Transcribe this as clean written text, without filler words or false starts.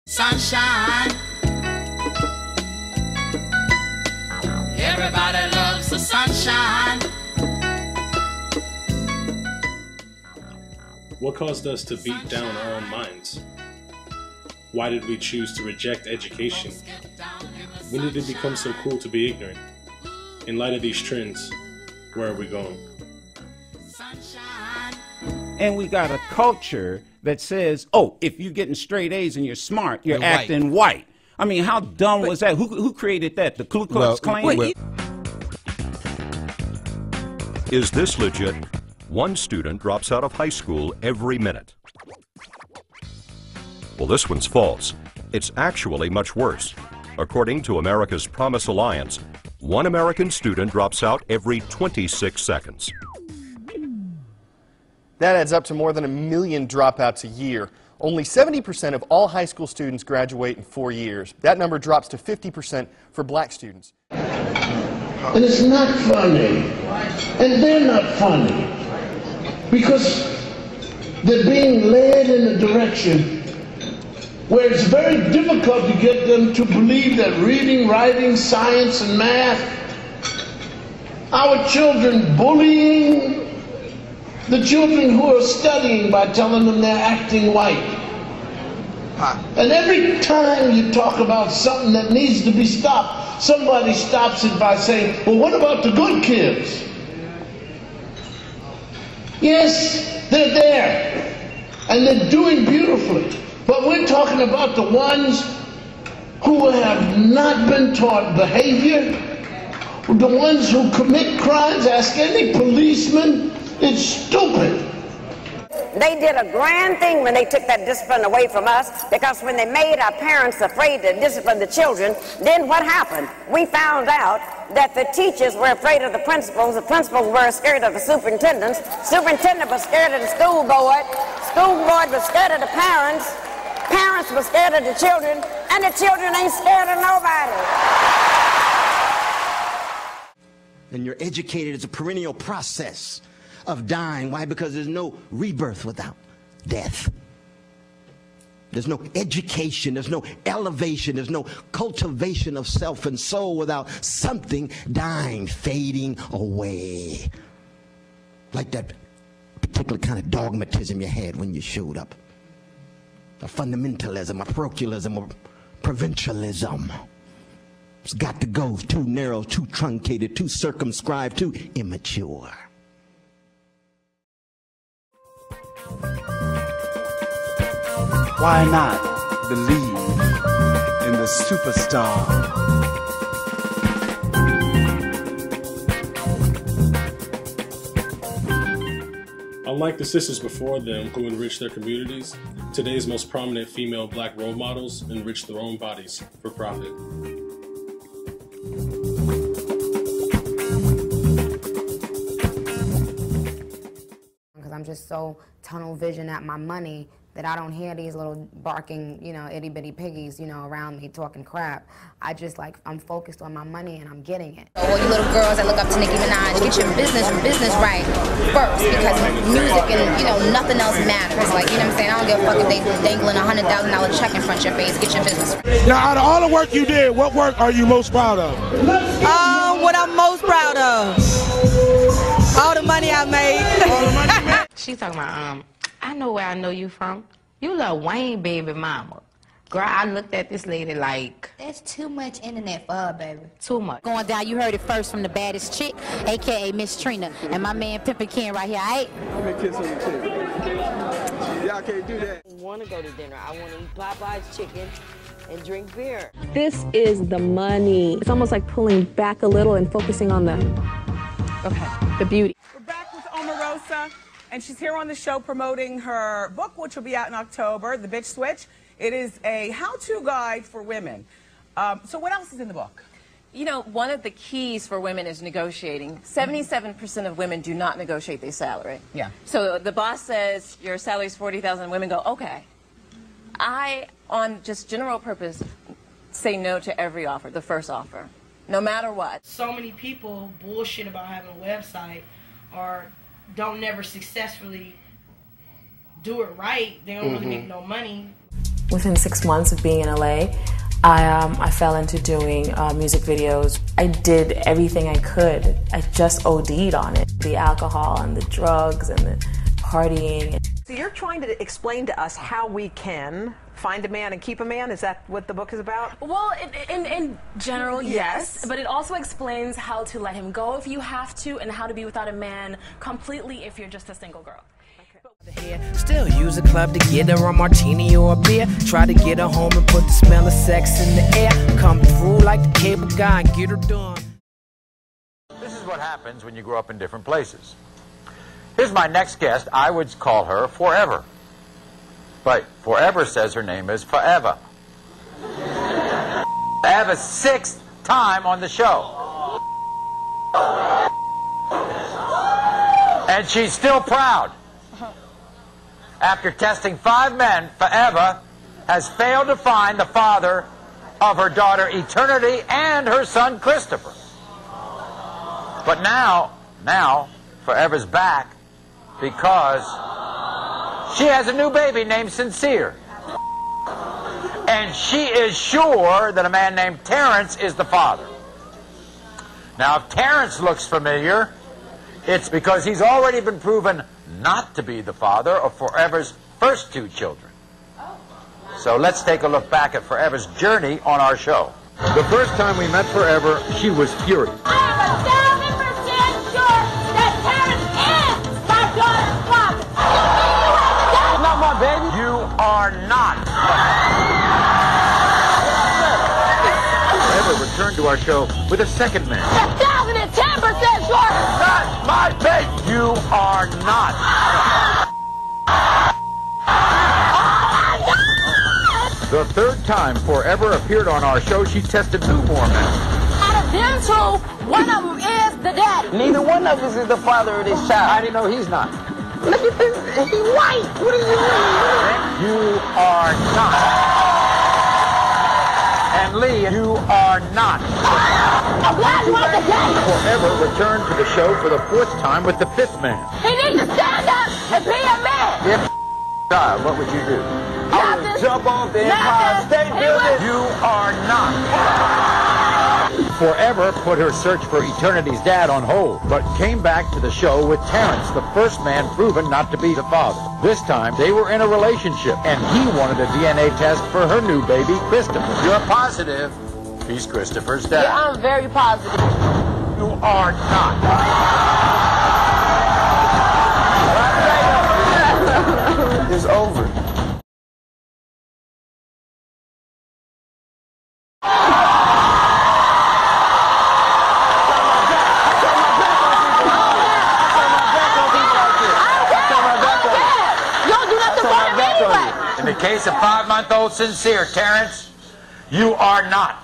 Sunshine. Everybody loves the sunshine. What caused us to beat down our own minds? Why did we choose to reject education? When did it become so cool to be ignorant? In light of these trends, where are we going? And we got a culture that says, oh, if you're getting straight A's and you're smart, you're acting white. I mean, how dumb was that? Who created that? The Ku Klux Klan? Is this legit? One student drops out of high school every minute. Well, this one's false. It's actually much worse. According to America's Promise Alliance, one American student drops out every 26 seconds. That adds up to more than 1 million dropouts a year. Only 70% of all high school students graduate in 4 years. That number drops to 50% for black students. And it's not funny. And they're not funny. Because they're being led in a direction where it's very difficult to get them to believe that reading, writing, science, and math, our children bullying the children who are studying by telling them they're acting white. And every time you talk about something that needs to be stopped, somebody stops it by saying, well, what about the good kids? Yes, they're there, and they're doing beautifully. But we're talking about the ones who have not been taught behavior, the ones who commit crimes. Ask any policeman. It's stupid. They did a grand thing when they took that discipline away from us, because when they made our parents afraid to discipline the children, then what happened? We found out that the teachers were afraid of the principals were scared of the superintendents was scared of the school board was scared of the parents were scared of the children, and the children ain't scared of nobody. And you're educated as a perennial process of dying. Why? Because there's no rebirth without death. There's no education, there's no elevation, there's no cultivation of self and soul without something dying, fading away. Like that particular kind of dogmatism you had when you showed up. A fundamentalism, a parochialism, a provincialism. It's got to go. Too narrow, too truncated, too circumscribed, too immature. Why not believe in the superstar? Unlike the sisters before them who enriched their communities, today's most prominent female black role models enrich their own bodies for profit. Because I'm just so tunnel vision at my money that I don't hear these little barking, itty bitty piggies, around me talking crap. I just I'm focused on my money and I'm getting it. All you little girls that look up to Nicki Minaj, get your business right first, because music and, nothing else matters. Like, you know what I'm saying? I don't give a fuck if they dangling a $100,000 check in front of your face. Get your business right. Now, out of all the work you did, what work are you most proud of? What I'm most proud of? All the money I made. All the money you made? She's talking about, I know where I know you from. You Lil Wayne baby mama. Girl, I looked at this lady like... That's too much internet for her, baby. Too much. Going down, you heard it first from the baddest chick, a.k.a. Miss Trina. And my man Pimpin' Ken right here, all right? I'm gonna kiss on the chick. Y'all can't do that. I want to go to dinner. I want to eat Popeye's chicken and drink beer. This is the money. It's almost like pulling back a little and focusing on the beauty. We're back with Omarosa, and she's here on the show promoting her book, which will be out in October, The Bitch Switch. It is a how-to guide for women. So what else is in the book? You know, one of the keys for women is negotiating. 77% of women do not negotiate their salary. Yeah. So the boss says your salary is $40,000, women go, okay. I, on just general purpose, say no to every offer, the first offer, no matter what. So many people bullshit about having a website or don't never successfully do it right. They don't really make no money. Within 6 months of being in LA, I fell into doing music videos. I did everything I could. I just OD'd on it. The alcohol and the drugs and the partying. So you're trying to explain to us how we can find a man and keep a man? Is that what the book is about? Well, in general, yes. But it also explains how to let him go if you have to, and how to be without a man completely if you're just a single girl. Still use a club to get her a martini or a beer. Try to get her home and put the smell of sex in the air. Come through like the cable guy and get her done. This is what happens when you grow up in different places. Here's my next guest. I would call her Forever. But Forever says her name is Forever. I have a 6th time on the show. And she's still proud. After testing 5 men, Forever has failed to find the father of her daughter Eternity and her son Christopher. But now Forever's back because she has a new baby named Sincere. And she is sure that a man named Terrence is the father. Now, if Terrence looks familiar, it's because he's already been proven not to be the father of Forever's first 2 children. So let's take a look back at Forever's journey on our show. The first time we met Forever, she was furious. I am 1,000% sure that Terrence is my daughter's father. Not my baby. You are not. Forever returned to our show with a second man. 1,010% sure. Not my baby. You are not. The third time Forever appeared on our show, she tested 2 more men. Out of them 2, one of them is the daddy. Neither one of us is the father of this child. How do you know he's not? Look at this. He's white. What do you mean? You are not. And Lee, you are not. I'm glad you want the daddy. Forever returned to the show for the 4th time with the 5th man. He needs to stand up and be a man. If child, what would you do? I would jump off the Empire State Building. You are not. Forever put her search for Eternity's dad on hold, but came back to the show with Terrence, the first man proven not to be the father. This time, they were in a relationship, and he wanted a DNA test for her new baby, Christopher. You're positive he's Christopher's dad. Yeah, I'm very positive. You are not. It's over. In the case of 5-month-old Sincere, Terrence, you are not.